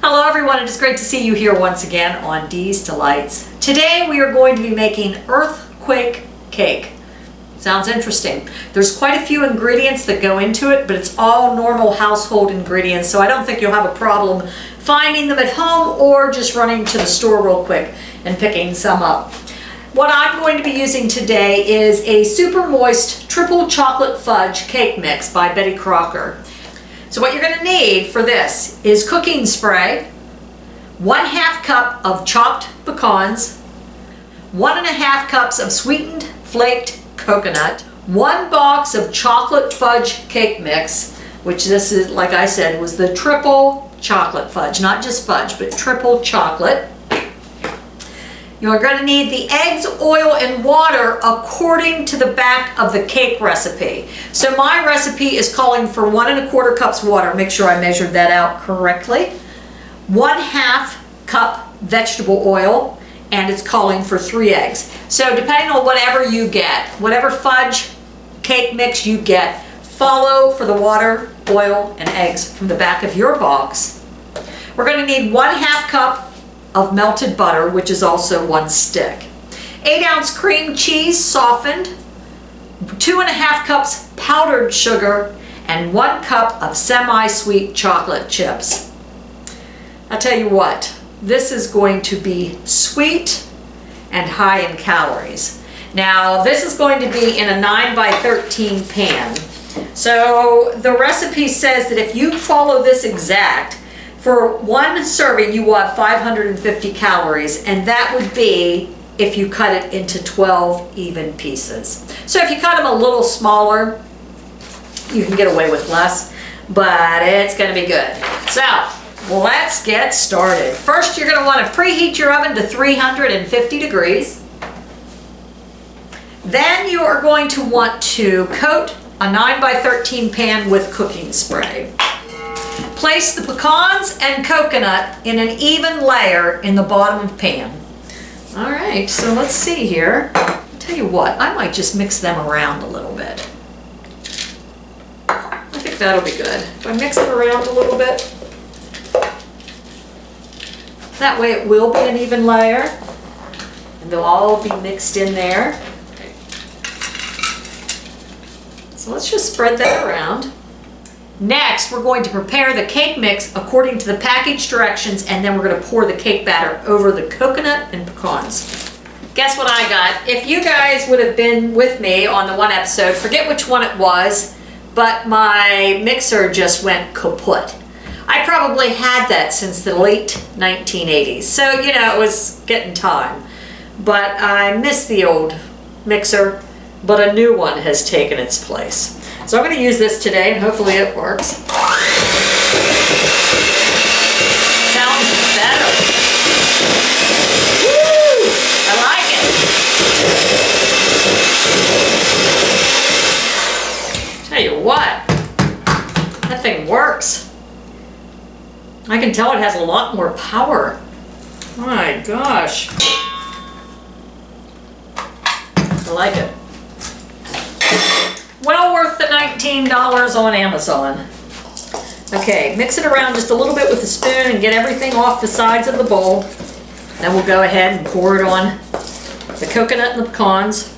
Hello everyone, it is great to see you here once again on Dee's Delights. Today we are going to be making earthquake cake. Sounds interesting. There's quite a few ingredients that go into it, but it's all normal household ingredients, so I don't think you'll have a problem finding them at home or just running to the store real quick and picking some up. What I'm going to be using today is a super moist triple chocolate fudge cake mix by Betty Crocker. So what you're going to need for this is cooking spray, 1/2 cup of chopped pecans, 1½ cups of sweetened flaked coconut, 1 box of chocolate fudge cake mix, which this is, like I said, was the triple chocolate fudge, not just fudge, but triple chocolate. You're going to need the eggs, oil, and water according to the back of the cake recipe. So my recipe is calling for 1¼ cups water. Make sure I measured that out correctly. 1/2 cup vegetable oil, and it's calling for 3 eggs. So depending on whatever you get, whatever fudge cake mix you get, follow for the water, oil, and eggs from the back of your box. We're going to need 1/2 cup of melted butter, which is also 1 stick. 8-ounce cream cheese softened, 2½ cups powdered sugar, and 1 cup of semi-sweet chocolate chips. I'll tell you what, this is going to be sweet and high in calories. Now, this is going to be in a 9x13 pan. So the recipe says that if you follow this exact, for 1 serving, you will have 550 calories, and that would be if you cut it into 12 even pieces. So if you cut them a little smaller, you can get away with less, but it's going to be good. So let's get started. First, you're going to want to preheat your oven to 350 degrees. Then you are going to want to coat a 9x13 pan with cooking spray. Place the pecans and coconut in an even layer in the bottom of the pan. All right, so let's see here. I'll tell you what, I might just mix them around a little bit. I think that'll be good. If I mix it around a little bit, that way it will be an even layer, and they'll all be mixed in there. So let's just spread that around. Next, we're going to prepare the cake mix according to the package directions, and then we're going to pour the cake batter over the coconut and pecans. Guess what I got? If you guys would have been with me on the one episode, forget which one it was, but my mixer just went kaput. I probably had that since the late 1980s, so you know, it was getting time. But I miss the old mixer, but a new one has taken its place. So I'm going to use this today, and hopefully it works. Sounds better. Woo! I like it. Tell you what, that thing works. I can tell it has a lot more power. My gosh. I like it. Well worth the $19 on Amazon. Okay, mix it around just a little bit with a spoon and get everything off the sides of the bowl. Then we'll go ahead and pour it on the coconut and the pecans.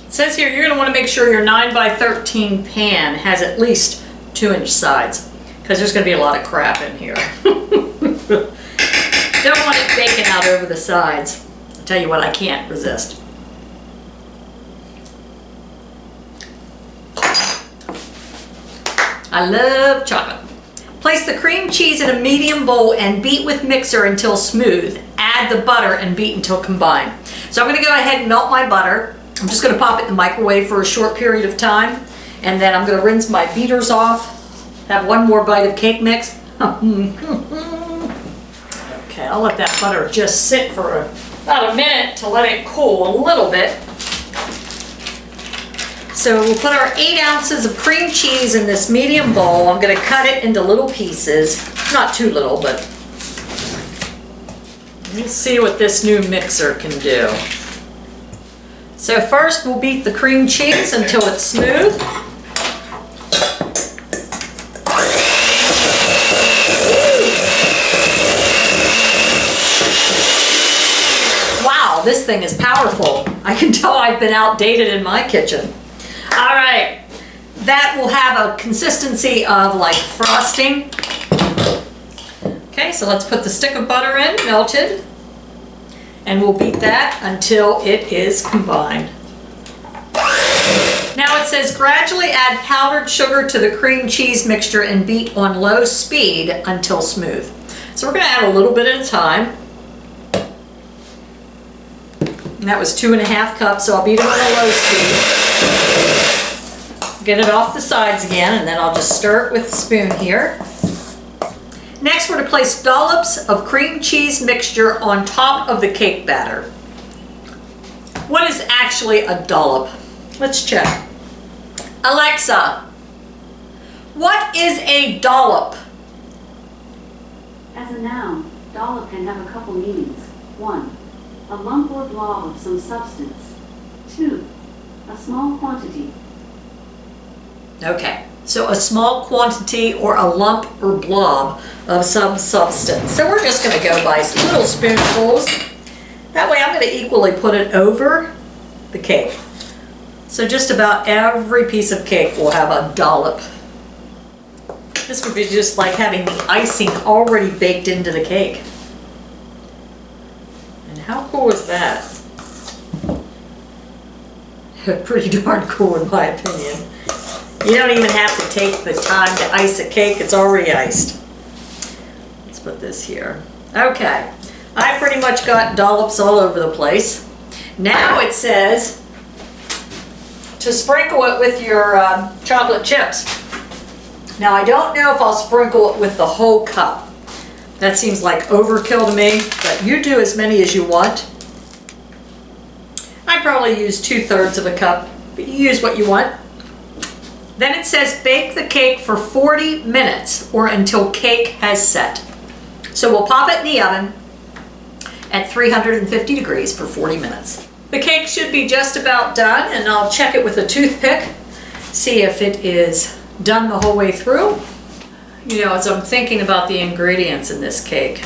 It says here you're going to want to make sure your 9x13 pan has at least 2-inch sides, because there's going to be a lot of crap in here. Don't want it baking out over the sides. Tell you what, I can't resist. I love chocolate. Place the cream cheese in a medium bowl and beat with mixer until smooth. Add the butter and beat until combined. So I'm going to go ahead and melt my butter. I'm just going to pop it in the microwave for a short period of time, and then I'm going to rinse my beaters off. Have 1 more bite of cake mix. Okay, I'll let that butter just sit for about a minute to let it cool a little bit. So we'll put our 8 ounces of cream cheese in this medium bowl. I'm going to cut it into little pieces. Not too little, but we'll see what this new mixer can do. So first we'll beat the cream cheese until it's smooth. this thing is powerful. I can tell I've been outdated in my kitchen. All right, that will have a consistency of like frosting. Okay, so let's put the stick of butter in, melted, and we'll beat that until it is combined. Now it says gradually add powdered sugar to the cream cheese mixture and beat on low speed until smooth. So we're going to add a little bit at a time. And that was 2.5 cups, so I'll beat it on a low speed. Get it off the sides again, and then I'll just stir it with the spoon here. Next, we're to place dollops of cream cheese mixture on top of the cake batter. What is actually a dollop? Let's check. Alexa, what is a dollop? As a noun, dollop can have a couple meanings. 1. A lump or blob of some substance. 2. A small quantity. Okay, so a small quantity or a lump or blob of some substance. So we're just going to go by little spoonfuls. That way I'm going to equally put it over the cake. So just about every piece of cake will have a dollop. This would be just like having the icing already baked into the cake. And how cool is that? Pretty darn cool in my opinion. You don't even have to take the time to ice a cake, it's already iced. Let's put this here. Okay, I pretty much got dollops all over the place. Now it says to sprinkle it with your chocolate chips. Now I don't know if I'll sprinkle it with the whole cup. That seems like overkill to me, but you do as many as you want. I probably use 2/3 of a cup, but you use what you want. Then it says bake the cake for 40 minutes or until cake has set. So we'll pop it in the oven at 350 degrees for 40 minutes. The cake should be just about done, and I'll check it with a toothpick, see if it is done the whole way through. You know, as I'm thinking about the ingredients in this cake,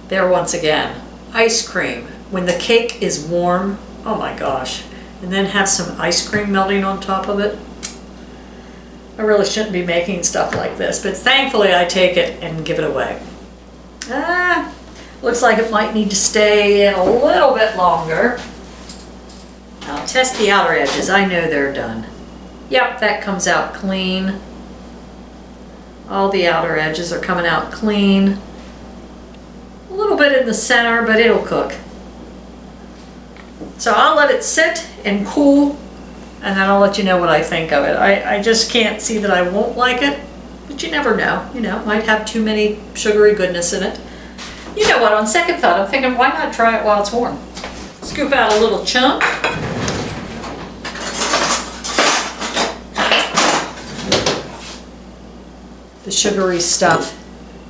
there once again, ice cream. When the cake is warm, oh my gosh, and then have some ice cream melting on top of it. I really shouldn't be making stuff like this, but thankfully I take it and give it away. Looks like it might need to stay in a little bit longer. I'll test the outer edges. I know they're done. Yep, that comes out clean. All the outer edges are coming out clean. A little bit in the center, but it'll cook. So I'll let it sit and cool, and then I'll let you know what I think of it. I just can't see that I won't like it, but you never know. You know, it might have too many sugary goodness in it. You know what, on second thought, I'm thinking, why not try it while it's warm? Scoop out a little chunk. The sugary stuff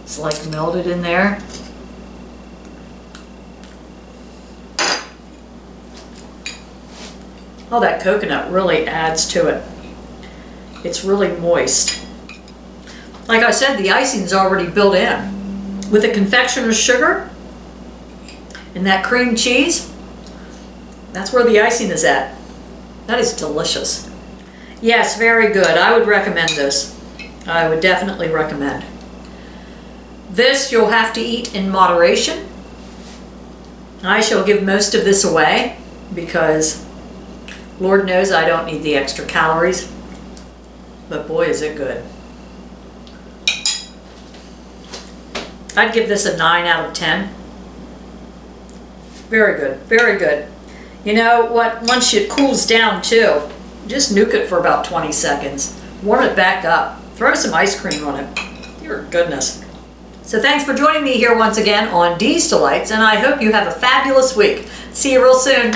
is like melted in there. Oh, that coconut really adds to it. It's really moist. Like I said, the icing's already built in. With the confectioner's sugar and that cream cheese, that's where the icing is at. That is delicious. Yes, very good. I would recommend this. I would definitely recommend. This you'll have to eat in moderation. I shall give most of this away because Lord knows I don't need the extra calories, but boy is it good. I'd give this a 9 out of 10. Very good, very good. You know what, once it cools down too, just nuke it for about 20 seconds. Warm it back up. Throw some ice cream on it. Your goodness. So thanks for joining me here once again on Dee's Delights, and I hope you have a fabulous week. See you real soon.